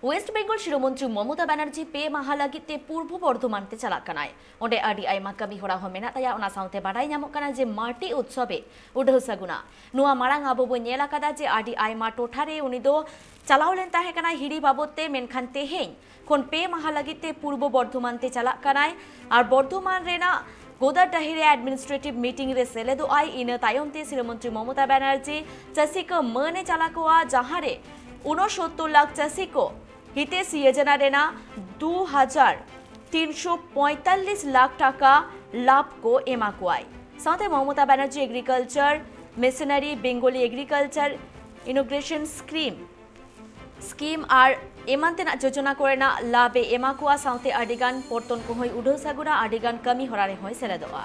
West Bengal শিরোমন্ত্রী Mamata Banerjee पे माहा लागिते पूर्व बर्धमान ते चला कनाय ओंडे आडी आइमा कमी होरा हो मेना ताया ओना साउते बाडाय ᱧᱟᱢᱚᱜ ᱠᱟᱱᱟ ᱡᱮ माटी उत्सवे उडौ सगुना नुआ मारांग आबो बो नेला कादा जे आडी आइमा टोठारे उनी दो चलाव लेन ताहे कना हिड़ी बाबते मेनखान तेहेñ कोन पे माहा लागिते पूर्व बर्धमान ते चला कनाय आर बर्धमान रेना गोदा डाहिरे एडमिनिस्ट्रेटिव मीटिंग रे सेलेदो आई इन तायमते शिरोमंत्री ममता बनर्जी चासीको मने चलाकोआ जहारे 69 लाख चासीको हितेश योजना रेना 2345 लाख टाका लाभ को एमाकुआई साथे Mamata Banerjee agriculture machinery Bengali agriculture innovation scheme और एमानते योजना कोरेना लाभे एमाकुआ साथे आडिगान पोर्तन को होई उडौ सागुना आडिगान कमी होरारे होई सेलेदोआ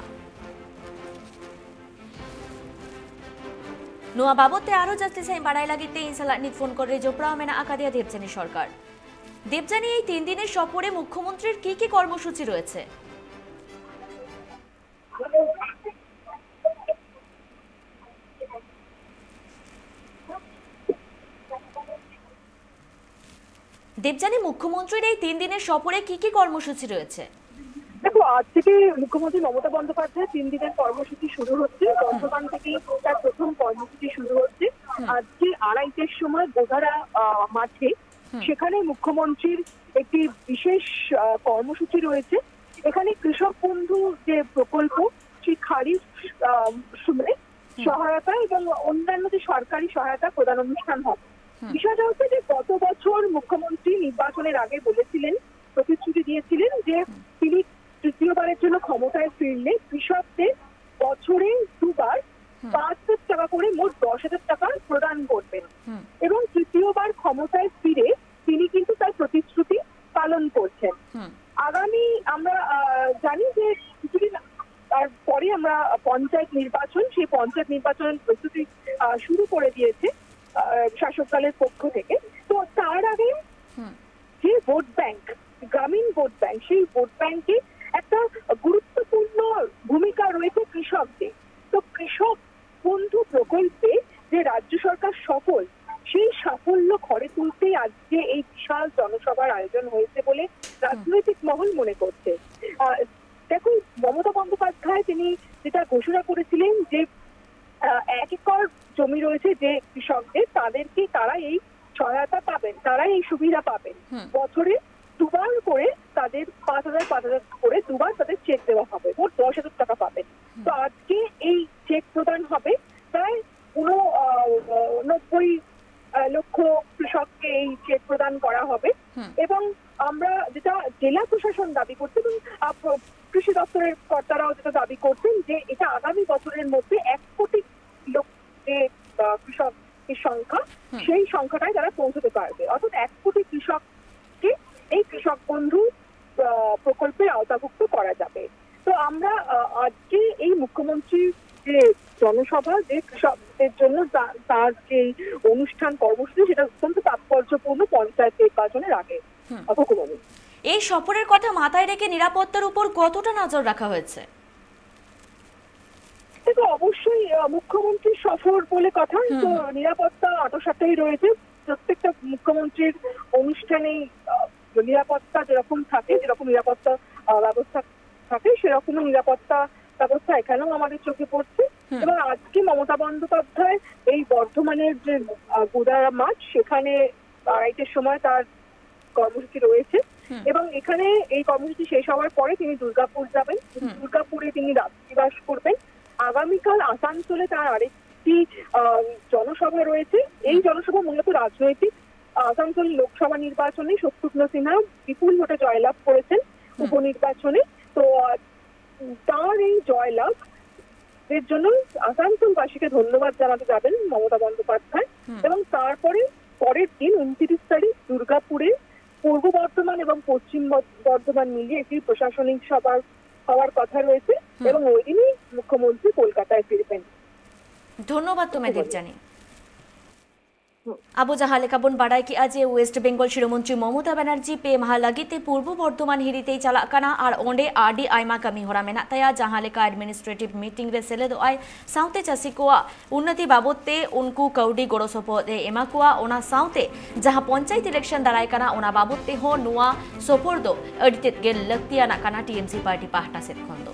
नुआ बाबते आरो जास्ती साइ बाड़ाई लागिते इनसाला नित फोन करे जोपड़ा मेना आकादिया देवजानी सरकार देवजानी এই 3 দিনের সফরে মুখ্যমন্ত্রীর কি কি কর্মসূচি রয়েছে দেবজানি মুখ্যমন্ত্রীর এই 3 দিনের সফরে কি কি কর্মসূচি রয়েছে দেখো আজ থেকে মুখ্যমন্ত্রী মমতা বন্দ্যোপাধ্যায় 3 দিনের কর্মসূচি শুরু হচ্ছে বর্তমান থেকে তার প্রথম কর্মসূচি শুরু হচ্ছে আজকে 2:30টার সময় গোধারা মাঠে সেখানে মুখ্যমন্ত্রীর একটি বিশেষ কর্মসূচি রয়েছে এখানে কৃষক বন্ধু যে প্রকল্প সেই খারিফ সময়ে সহায়তা এবং অন্যান্য যে সরকারি সহায়তা প্রদান অনুষ্ঠান হবে বিষয়টা হচ্ছে যে গত বছর মুখ্যমন্ত্রী নির্বাচনের আগে বলেছিলেন প্রতিশ্রুতি দিয়েছিলেন যে তিনি তৃতীয়বারের জন্য ক্ষমতায় ফিরলে কৃষকদের বছরে দুবার 5,000 টাকা করে মোট 10,000 টাকা প্রদান করবেন এবং তৃতীয়বার ক্ষমতায় ফিরে তিনি কিন্তু তার প্রতিশ্রুতি পালন করছেন আগামী আমরা জানি যে কিছুদিন পরে আমরা পঞ্চায়েত নির্বাচন সেই পঞ্চায়েত নির্বাচনের প্রস্তুতি শুরু করে দিয়েছে শাসক দলের পক্ষ থেকে তো তার আগে যে ভোট ব্যাংক গ্রামীণ ভোট ব্যাংক সেই ভোট ব্যাংকে একটা গুরুত্বপূর্ণ ভূমিকা রয়েছে কৃষকদের তো কৃষক বন্ধু প্রকল্পে যে রাজ্য সরকার সফল সেই সাফল্য ঘরে তুলতেই আজকে এই বিশাল জনসভার আয়োজন হয়েছে বলে রাজনৈতিক মহল মনে করছে দেখুন মমতা বন্দ্যোপাধ্যায় তিনি যেটা ঘোষণা করেছিলেন যে 1 একর জমি রয়েছে যে কৃষকদের তাদেরকে তারা এই সহায়তা পাবেন তারা এই সুবিধা পাবেন বছরে দুবার করে তাদের 5,000 করে দুবার তাদের চেক দেওয়া হবে মোট 10,000 টাকা পাবেন তো আজকে এই চেক প্রদান হবে প্রায় 90 লক্ষ কৃষককে এই চেক প্রদান করা হবে এবং আমরা যেটা জেলা প্রশাসন দাবি করছে এবং কৃষি দপ্তরের কর্তারাও যেটা দাবি করছেন যে এটা আগামী বছরের মধ্যে 1 কোটি লোক যে কৃষকের সংখ্যা সেই সংখ্যাটাই তারা পৌঁছতে পারবে অর্থাৎ 1 কোটি কৃষককে এই কৃষক বন্ধু প্রকল্পের আওতাভুক্ত করা যাবে তো আমরা আজকে এই মুখ্যমন্ত্রীর যে জনসভা যে কৃষকদের জন্য তার যে অনুষ্ঠান কর্মসূচি সেটা অত্যন্ত তাৎপর্যপূর্ণ পঞ্চায়েত নির্বাচনের আগে হুকুমনি এই সফরের কথা মাথায় রেখে নিরাপত্তার উপর কতটা নজর রাখা হয়েছে দেখো অবশ্যই মুখ্যমন্ত্রীর সফর বলে কথা তো নিরাপত্তা আটোসাটাই রয়েছে প্রত্যেকটা মুখ্যমন্ত্রীর অনুষ্ঠানেই নিরাপত্তা যেরকম থাকে যেরকম নিরাপত্তা ব্যবস্থা থাকে সেরকম নিরাপত্তা ব্যবস্থা এখানেও আমাদের চোখে পড়ছে এবং আজকে মমতা বন্দ্যোপাধ্যায় এই বর্ধমানের যে গোদারা মাঠ সেখানে 2:30টার সময় তার কর্মসূচি রয়েছে এবং এখানে এই কর্মসূচি শেষ হওয়ার পরে তিনি দুর্গাপুর যাবেন দুর্গাপুরে তিনি রাত্রিবাস করবেন আগামীকাল আসানসোলে তার আরেকটি জনসভা রয়েছে এই জনসভা মূলত রাজনৈতিক আসানসোল লোকসভা নির্বাচনে শত্রুঘ্ন সিনহা বিপুল ভোটে জয়লাভ করেছেন উপনির্বাচনে তো তার এই জয়লাভ এর জন্য আসানসোলবাসীকে ধন্যবাদ জানাতে যাবেন মমতা বন্দ্যোপাধ্যায় এবং তারপরে পরের দিন 29 তারিখ দুর্গাপুরে পূর্ব বর্ধমান এবং পশ্চিম বর্ধমান মিলিয়ে একটি প্রশাসনিক সভা হওয়ার কথা রয়েছে এবং ওই দিনই মুখ্যমন্ত্রী কলকাতায় ফিরবেন ধন্যবাদ তোমায় Debjani Abu jahale kabun badai ki aje West Bengal Shiromantri Mamata Banerjee pe maha lagite Purbo Bordhoman hiritei chalak kana ar onde adi aima kami hora menak taya jahan leka administrative meeting re seledo ai saute chasi koa unnati babot te unku kaudi goro sopot e ema koa ona saute jaha panchayat election darai kana ona babot te ho nuwa sopor do edited gel laktiana kana TMC party pahta set khondo